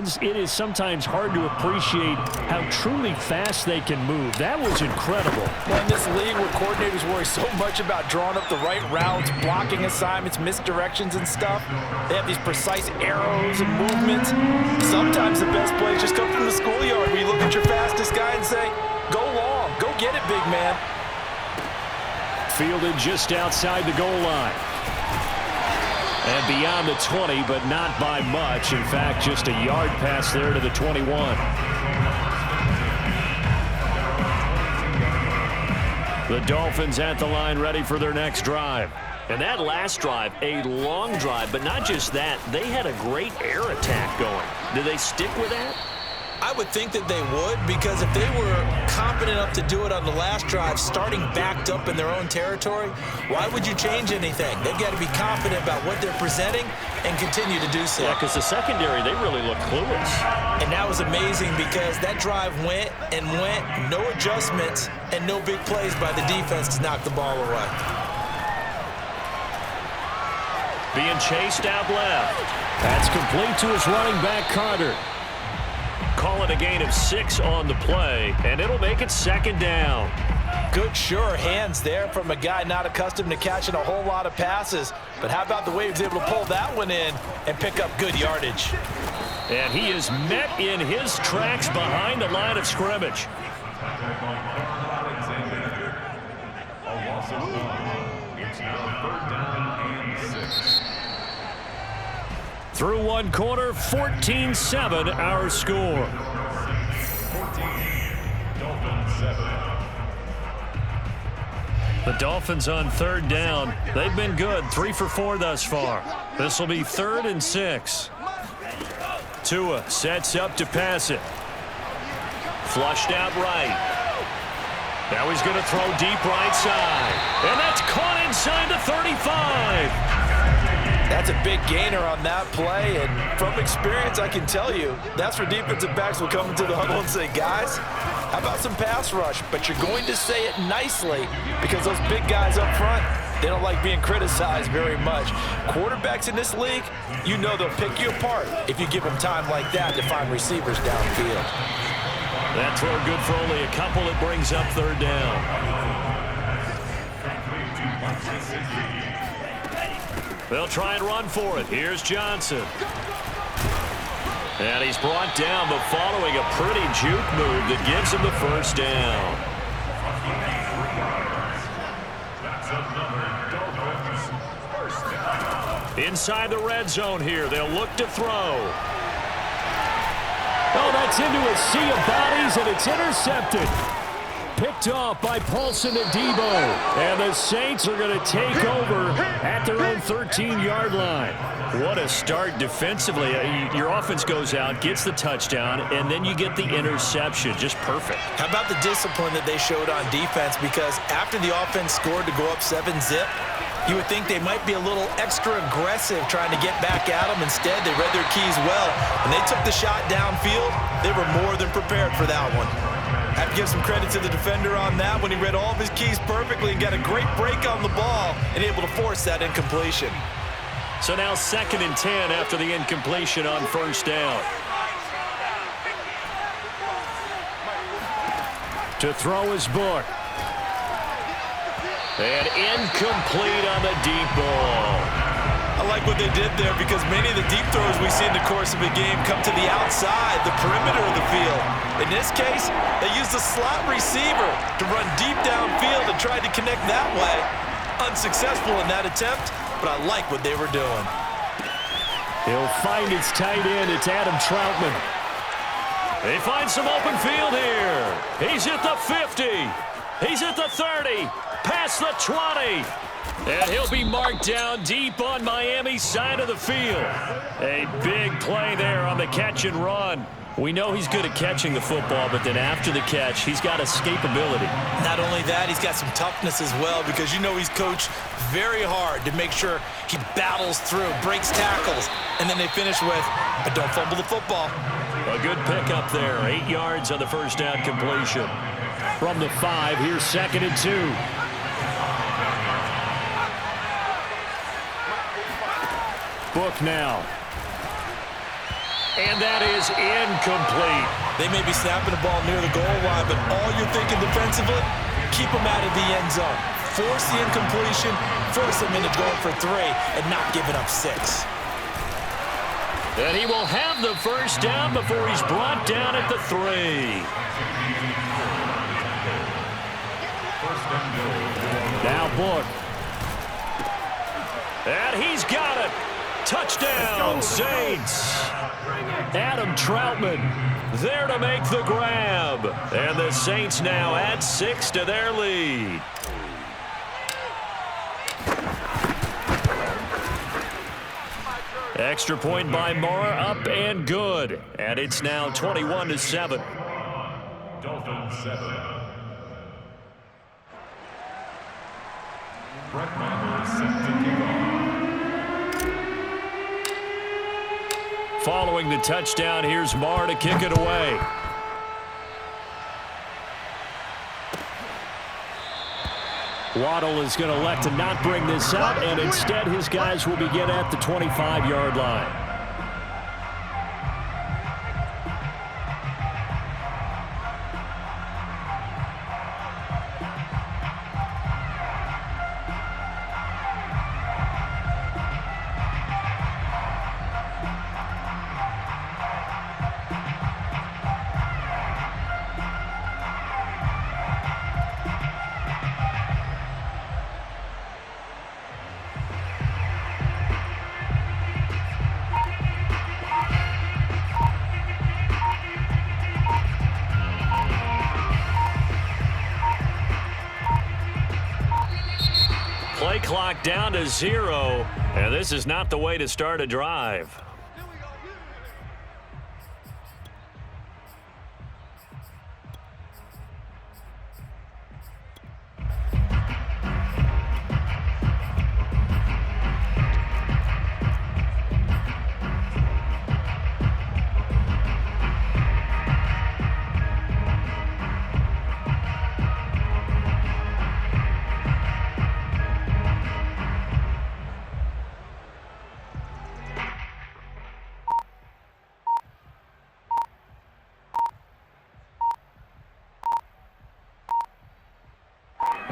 It is sometimes hard to appreciate how truly fast they can move. That was incredible. Well, in this league where coordinators worry so much about drawing up the right routes, blocking assignments, misdirections and stuff, they have these precise arrows and movements. Sometimes the best plays just come from the schoolyard where you look at your fastest guy and say, go long, go get it, big man. Fielded just outside the goal line. And beyond the 20, but not by much. In fact, just a yard pass there to the 21. The Dolphins at the line ready for their next drive. And that last drive, a long drive, but not just that. They had a great air attack going. Do they stick with that? I would think that they would, because if they were confident enough to do it on the last drive, starting backed up in their own territory, why would you change anything? They've got to be confident about what they're presenting and continue to do so. Yeah, because the secondary, they really look clueless. And that was amazing because that drive went and went, no adjustments, and no big plays by the defense to knock the ball away. Being chased out left. That's complete to his running back, Carter. Call it a gain of 6 on the play, and it'll make it second down. Good, sure hands there from a guy not accustomed to catching a whole lot of passes. But how about the way he was able to pull that one in and pick up good yardage? And he is met in his tracks behind the line of scrimmage. It's now 3rd down and 6. Through one quarter, 14-7 our score. 14, Dolphins 7. The Dolphins on 3rd down. They've been good, 3 for 4 thus far. This will be 3rd and 6. Tua sets up to pass it. Flushed out right. Now he's going to throw deep right side. And that's caught inside the 35. That's a big gainer on that play, and from experience, I can tell you, that's where defensive backs will come into the huddle and say, guys, how about some pass rush? But you're going to say it nicely because those big guys up front, they don't like being criticized very much. Quarterbacks in this league, you know they'll pick you apart if you give them time like that to find receivers downfield. That throw good for only a couple. It brings up 3rd down. They'll try and run for it. Here's Johnson. And he's brought down, but following a pretty juke move that gives him the 1st down. Inside the red zone here. They'll look to throw. Oh, that's into a sea of bodies, and it's intercepted. Picked off by Paulson Adebo. And the Saints are going to take over at their own 13-yard line. What a start defensively. Your offense goes out, gets the touchdown, and then you get the interception. Just perfect. How about the discipline that they showed on defense? Because after the offense scored to go up 7-zip, you would think they might be a little extra aggressive trying to get back at them. Instead, they read their keys well. When they took the shot downfield, they were more than prepared for that one. I have to give some credit to the defender on that when he read all of his keys perfectly and got a great break on the ball and able to force that incompletion. So now 2nd and 10 after the incompletion on 1st down. To throw his book. And incomplete on the deep ball. I like what they did there because many of the deep throws we see in the course of a game come to the outside, the perimeter of the field. In this case, they used a slot receiver to run deep downfield and tried to connect that way. Unsuccessful in that attempt, but I like what they were doing. He'll find his tight end. It's Adam Troutman. They find some open field here. He's at the 50. He's at the 30. Past the 20. And he'll be marked down deep on Miami's side of the field. A big play there on the catch and run. We know he's good at catching the football, but then after the catch, he's got escapability. Not only that, he's got some toughness as well because you know he's coached very hard to make sure he battles through, breaks tackles, and then they finish with, but don't fumble the football. A good pickup there. 8 yards on the 1st down completion. From the 5, here's 2nd and 2. Book now. And that is incomplete. They may be snapping the ball near the goal line, but all you're thinking defensively, keep them out of the end zone. Force the incompletion, force them into going for 3, and not giving up 6. And he will have the first down before he's brought down at the 3. Now Book. And he's got it. Touchdown, Saints. Adam Troutman there to make the grab. And the Saints now add 6 to their lead. Extra point by Moore, up and good. And it's now 21-7. Dolphins 7. Brett Maher set to kick off. Following the touchdown, here's Marr to kick it away. Waddle is going to elect to not bring this out, and instead his guys will begin at the 25-yard line. Play clock down to 0, and this is not the way to start a drive.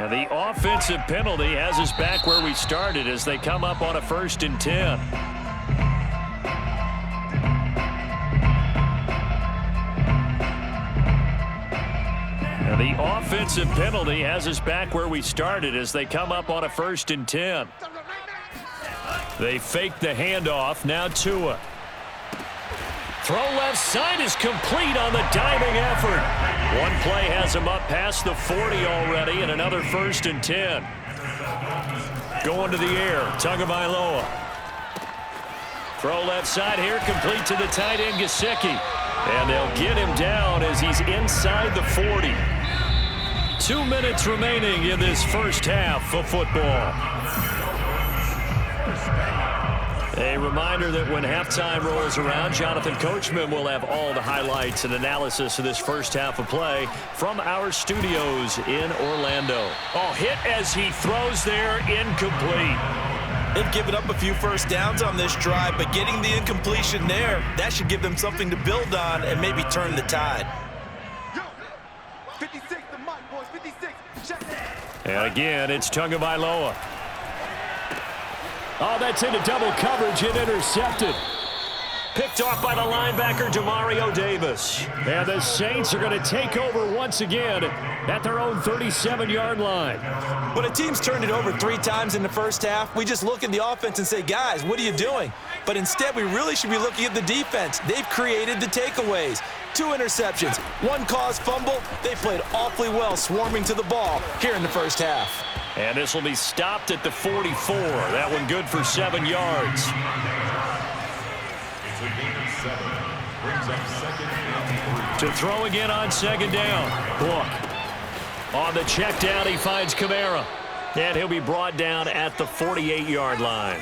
And the offensive penalty has us back where we started as they come up on a 1st and 10. And the offensive penalty has us back where we started as they come up on a 1st and 10. They fake the handoff. Now Tua. Throw left side is complete on the diving effort. One play has him up past the 40 already, and another 1st and 10. Going to the air, Tagovailoa. Throw left side here, complete to the tight end, Gesicki. And they'll get him down as he's inside the 40. 2 minutes remaining in this first half of football. A reminder that when halftime rolls around, Jonathan Coachman will have all the highlights and analysis of this first half of play from our studios in Orlando. Oh, hit as he throws there, incomplete. They've given up a few first downs on this drive, but getting the incompletion there, that should give them something to build on and maybe turn the tide. 56, the mic, boys, 56. Check. And again, it's Tagovailoa. Oh, that's into double coverage and intercepted. Picked off by the linebacker, Demario Davis. And the Saints are going to take over once again at their own 37-yard line. When a team's turned it over 3 times in the first half, we just look at the offense and say, guys, what are you doing? But instead, we really should be looking at the defense. They've created the takeaways. 2 interceptions, 1 caused fumble. They played awfully well swarming to the ball here in the first half. And this will be stopped at the 44. That one good for 7 yards. It's a gain of 7. Brings up 2nd and 3. To throw again on 2nd down. Book. On the check down, he finds Kamara. And he'll be brought down at the 48-yard line.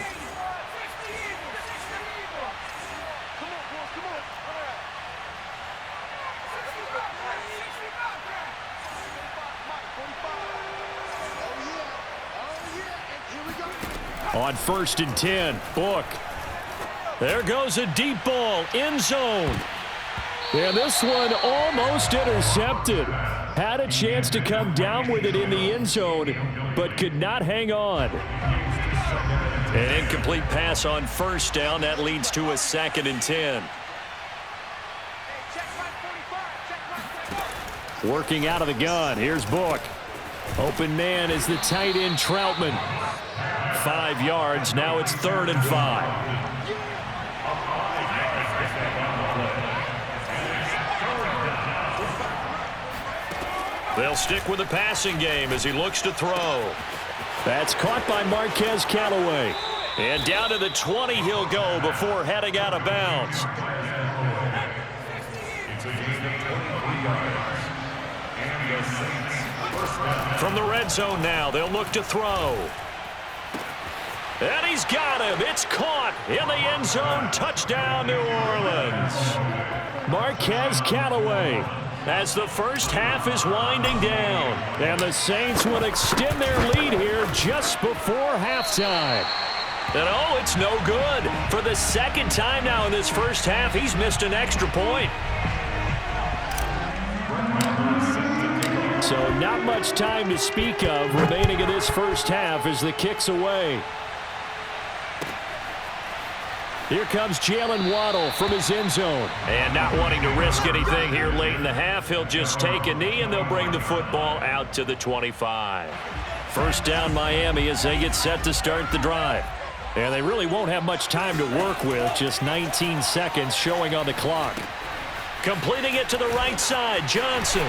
On 1st and 10, Book. There goes a deep ball, end zone. And this one almost intercepted. Had a chance to come down with it in the end zone, but could not hang on. An incomplete pass on first down. That leads to a 2nd and 10. Working out of the gun. Here's Book. Open man is the tight end Troutman. 5 yards. Now it's 3rd and 5. They'll stick with the passing game as he looks to throw. That's caught by Marquez Callaway. And down to the 20 he'll go before heading out of bounds. From the red zone now, they'll look to throw. And he's got him. It's caught in the end zone. Touchdown, New Orleans. Marquez Callaway. As the first half is winding down. And the Saints will extend their lead here just before halftime. And oh, it's no good. For the 2nd time now in this first half, he's missed an extra point. So not much time to speak of remaining in this first half as the kick's away. Here comes Jalen Waddle from his end zone. And not wanting to risk anything here late in the half, he'll just take a knee and they'll bring the football out to the 25. First down Miami as they get set to start the drive. And they really won't have much time to work with, just 19 seconds showing on the clock. Completing it to the right side, Johnson.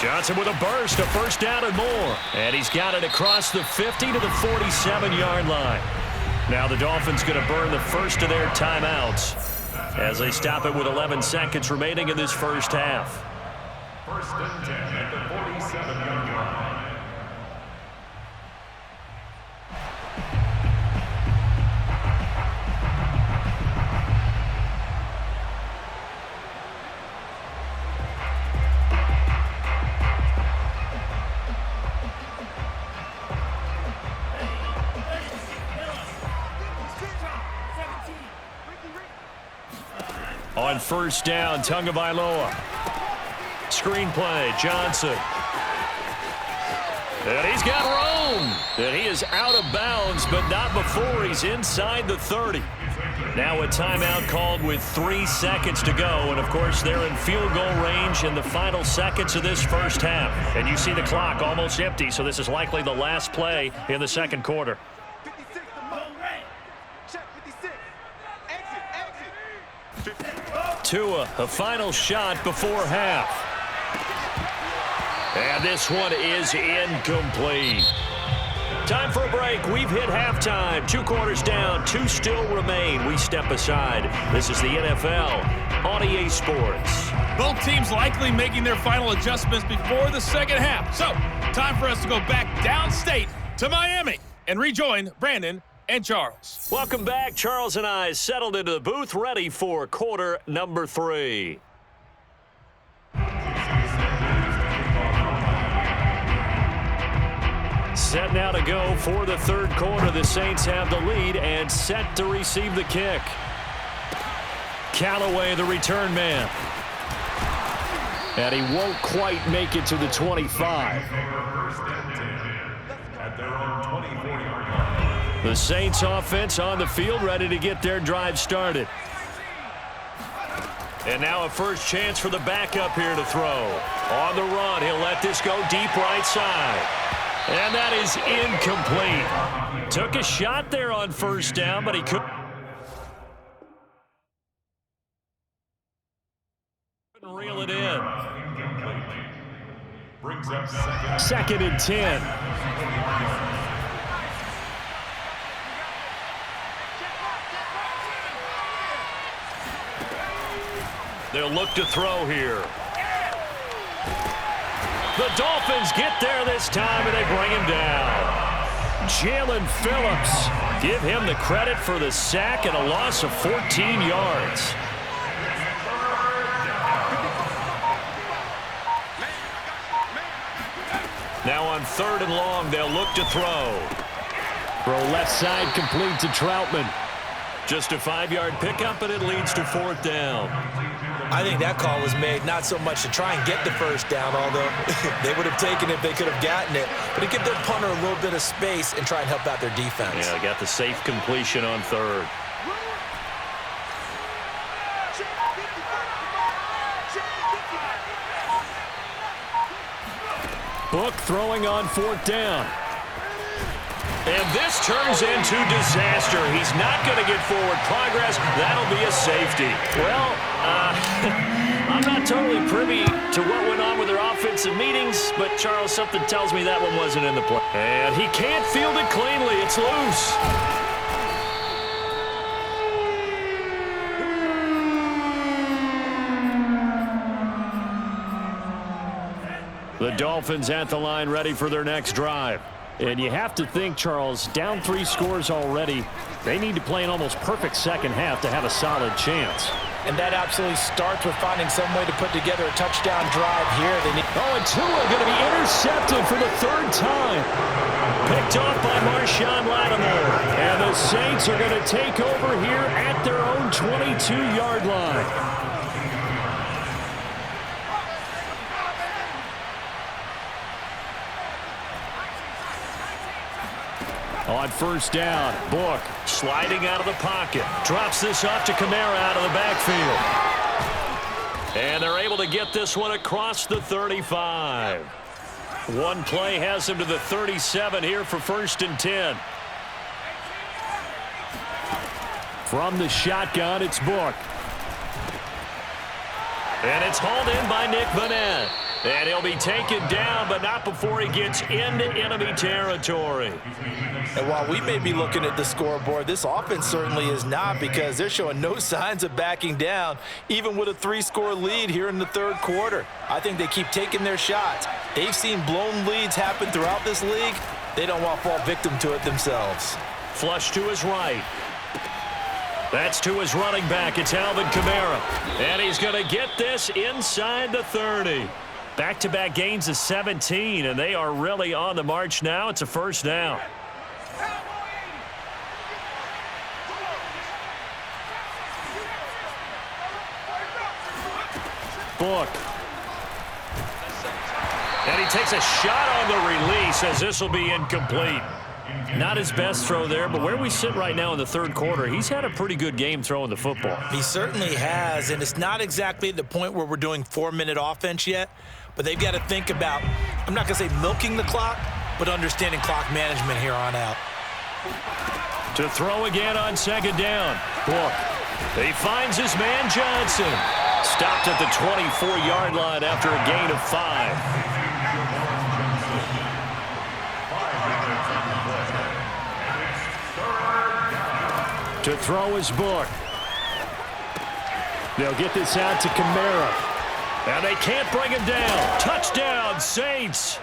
Johnson with a burst, a first down and more. And he's got it across the 50 to the 47-yard line. Now the Dolphins going to burn the first of their timeouts as they stop it with 11 seconds remaining in this first half. 1st and 10 at the 47-yard line. On first down, Tagovailoa. Screen play, Johnson. And he's got room. And he is out of bounds, but not before he's inside the 30. Now a timeout called with 3 seconds to go. And, of course, they're in field goal range in the final seconds of this first half. And you see the clock almost empty, so this is likely the last play in the second quarter. 56, the mark. Check 56. Exit. Tua, a final shot before half. And this one is incomplete. Time for a break. We've hit halftime. 2 quarters down. 2 still remain. We step aside. This is the NFL on EA Sports. Both teams likely making their final adjustments before the second half. So, time for us to go back downstate to Miami and rejoin Brandon and Charles. Welcome back. Charles and I settled into the booth, ready for quarter number 3. Set now to go for the third quarter. The Saints have the lead and set to receive the kick. Callaway, the return man. And he won't quite make it to the 25. The Saints offense on the field, ready to get their drive started. And now a first chance for the backup here to throw. On the run, he'll let this go deep right side. And that is incomplete. Took a shot there on first down, but he couldn't reel it in. Brings up 2nd and 10. They'll look to throw here. The Dolphins get there this time, and they bring him down. Jalen Phillips, give him the credit for the sack and a loss of 14 yards. Now on 3rd and long, they'll look to throw. Throw left side complete to Troutman. Just a 5-yard pickup, and it leads to 4th down. I think that call was made not so much to try and get the first down, although they would have taken it if they could have gotten it, but to give their punter a little bit of space and try and help out their defense. Yeah, got the safe completion on 3rd. Book throwing on 4th down. And this turns into disaster. He's not going to get forward progress. That'll be a safety. Well, I'm not totally privy to what went on with their offensive meetings, but, Charles, something tells me that one wasn't in the play. And he can't field it cleanly. It's loose. The Dolphins at the line ready for their next drive. And you have to think, Charles, down 3 scores already. They need to play an almost perfect second half to have a solid chance. And that absolutely starts with finding some way to put together a touchdown drive here. And Tua going to be intercepted for the 3rd time. Picked off by Marshawn Lattimore. And the Saints are going to take over here at their own 22-yard line. On 1st down, Book sliding out of the pocket. Drops this off to Kamara out of the backfield. And they're able to get this one across the 35. One play has him to the 37 here for 1st and 10. From the shotgun, it's Book. And it's hauled in by Nick Vanette. And he'll be taken down, but not before he gets into enemy territory. And while we may be looking at the scoreboard, this offense certainly is not, because they're showing no signs of backing down, even with a 3-score lead here in the 3rd quarter. I think they keep taking their shots. They've seen blown leads happen throughout this league. They don't want to fall victim to it themselves. Flush to his right. That's to his running back. It's Alvin Kamara. And he's going to get this inside the 30. Back-to-back gains of 17, and they are really on the march now. It's a 1st down. Book. And he takes a shot on the release as this will be incomplete. Not his best throw there, but where we sit right now in the 3rd quarter, he's had a pretty good game throwing the football. He certainly has, and it's not exactly the point where we're doing 4-minute offense yet, but they've got to think about, I'm not going to say milking the clock, but understanding clock management here on out. To throw again on 2nd down. Book. He finds his man Johnson. Stopped at the 24-yard line after a gain of 5. To throw his Book. They'll get this out to Kamara. And they can't bring him down. Touchdown, Saints.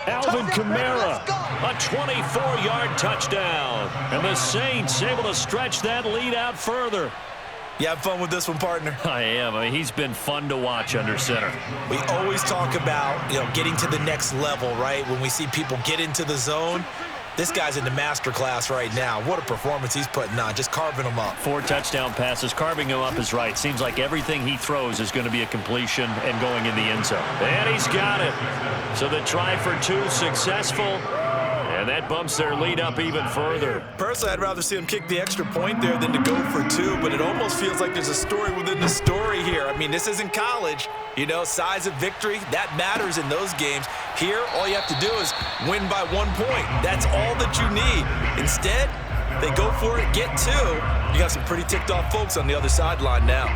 Alvin Kamara, a 24-yard touchdown. And the Saints able to stretch that lead out further. You have fun with this one, partner? I am. I mean, he's been fun to watch under center. We always talk about, getting to the next level, right? When we see people get into the zone. This guy's in the master class right now. What a performance he's putting on, just carving them up. 4 touchdown passes. Carving him up is right. Seems like everything he throws is going to be a completion and going in the end zone. And he's got it. So the try for 2 successful. And that bumps their lead up even further. Personally, I'd rather see him kick the extra point there than to go for 2, but it almost feels like there's a story within the story here. I mean, this isn't college. Size of victory, that matters in those games. Here, all you have to do is win by 1 point. That's all that you need. Instead, they go for it, get 2. You got some pretty ticked off folks on the other sideline now.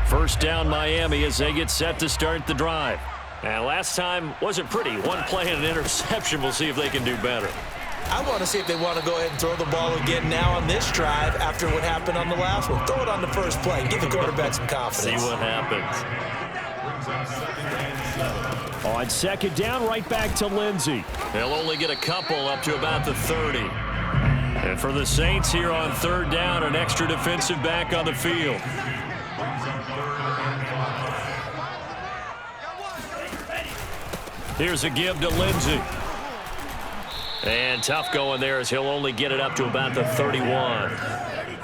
First down, Miami, as they get set to start the drive. And last time wasn't pretty. 1 play and an interception. We'll see if they can do better. I want to see if they want to go ahead and throw the ball again now on this drive after what happened on the last one. Throw it on the first play. Give the quarterback some confidence. See what happens. On 2nd down, right back to Lindsey. They'll only get a couple up to about the 30. And for the Saints here on 3rd down, an extra defensive back on the field. Here's a give to Lindsey. And tough going there as he'll only get it up to about the 31.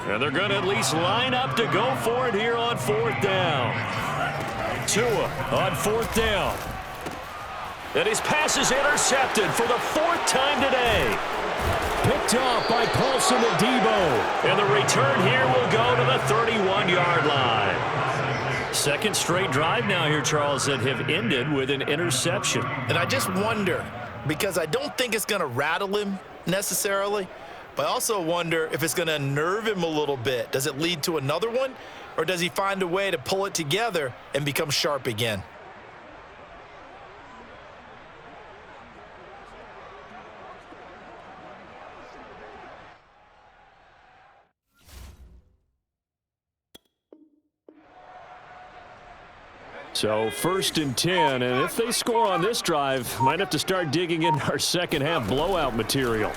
And they're going to at least line up to go for it here on 4th down. Tua on 4th down. And his pass is intercepted for the 4th time today. Picked off by Paulson and Debo. And the return here will go to the 31-yard line. Second straight drive now here, Charles, that have ended with an interception. And I just wonder, because I don't think it's going to rattle him necessarily, but I also wonder if it's going to unnerve him a little bit. Does it lead to another one, or does he find a way to pull it together and become sharp again? So 1st and 10, and if they score on this drive, might have to start digging into our second half blowout material.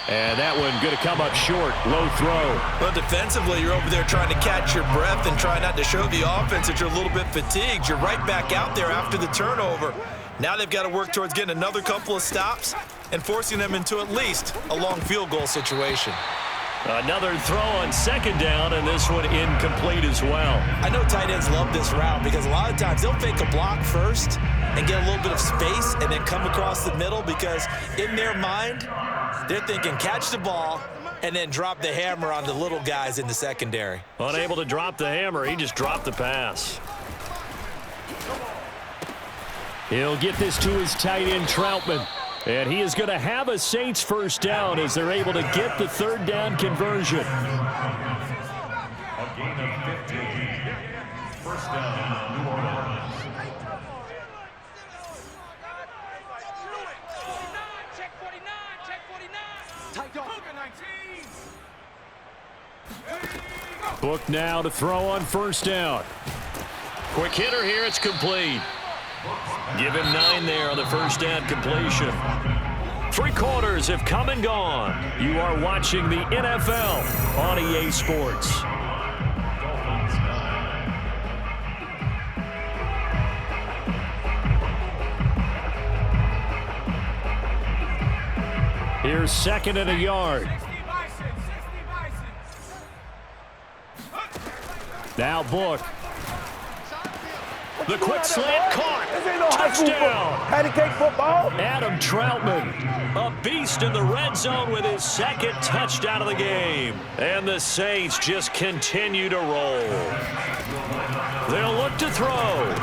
And that one going to come up short. Low throw. Well, defensively, you're over there trying to catch your breath and try not to show the offense that you're a little bit fatigued. You're right back out there after the turnover. Now they've got to work towards getting another couple of stops and forcing them into at least a long field goal situation. Another throw on 2nd down, and this one incomplete as well. I know tight ends love this route because a lot of times they'll fake a block first and get a little bit of space and then come across the middle because in their mind, they're thinking catch the ball and then drop the hammer on the little guys in the secondary. Unable to drop the hammer, he just dropped the pass. He'll get this to his tight end, Troutman. And he is going to have a Saints first down as they're able to get the 3rd down conversion. A gain of 15. First down, New Orleans. Check 49, check 49. Tight dog. 19. Book now to throw on 1st down. Quick hitter here, it's complete. Give him 9 there on the 1st down completion. 3 quarters have come and gone. You are watching the NFL on EA Sports. Here's 2nd and a yard. Now Book. The quick slant caught. Touchdown. Patty-cake football. Adam Troutman, a beast in the red zone with his 2nd touchdown of the game. And the Saints just continue to roll. They'll look to throw.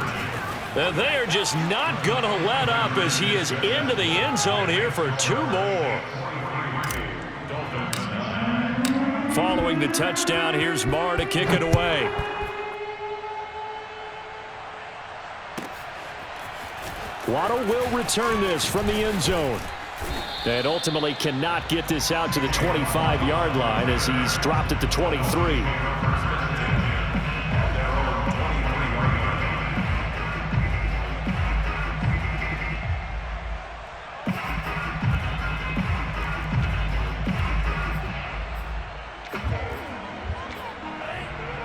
And they are just not going to let up as he is into the end zone here for 2 more. Following the touchdown, here's Marr to kick it away. Waddle will return this from the end zone. And ultimately cannot get this out to the 25-yard line as he's dropped at the 23.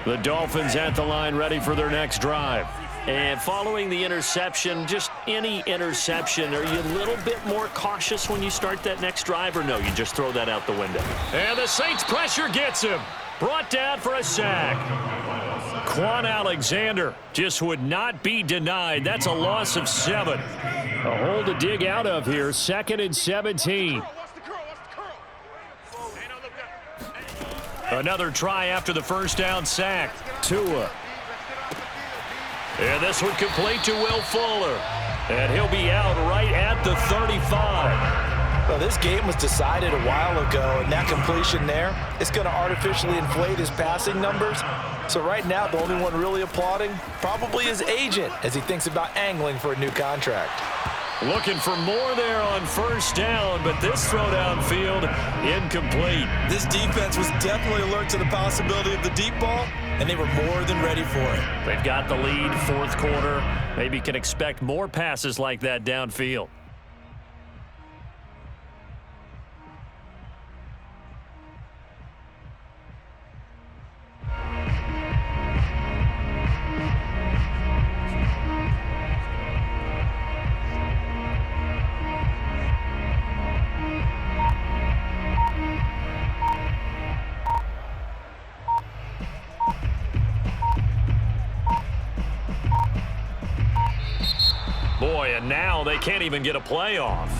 The Dolphins at the line ready for their next drive. And following the interception, just any interception, are you a little bit more cautious when you start that next drive, or no, you just throw that out the window? And the Saints pressure gets him. Brought down for a sack. Quan Alexander just would not be denied. That's a loss of 7. A hole to dig out of here. 2nd and 17. Another try after the first down sack. Tua. And this one complete to Will Fuller. And he'll be out right at the 35. Well, this game was decided a while ago, and that completion there is going to artificially inflate his passing numbers. So right now, the only one really applauding probably his agent as he thinks about angling for a new contract. Looking for more there on first down, but this throw downfield incomplete. This defense was definitely alert to the possibility of the deep ball, and they were more than ready for it. They've got the lead, 4th quarter. Maybe can expect more passes like that downfield. Boy, and now they can't even get a playoff.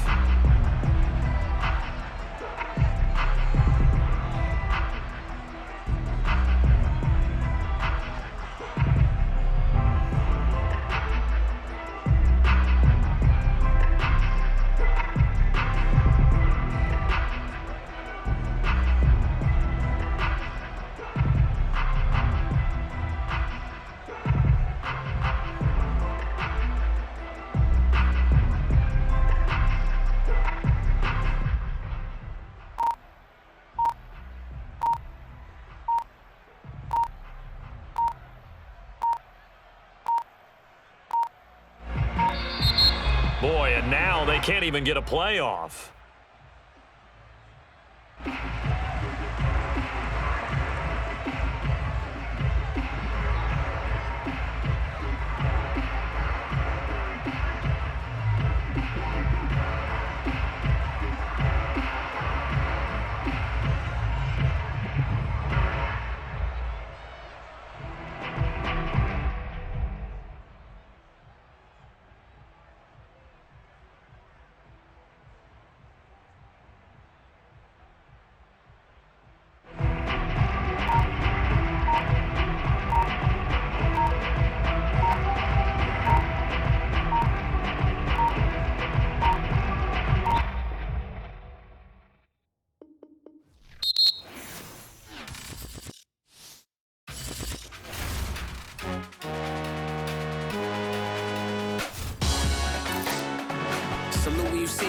Boy, and now they can't even get a playoff.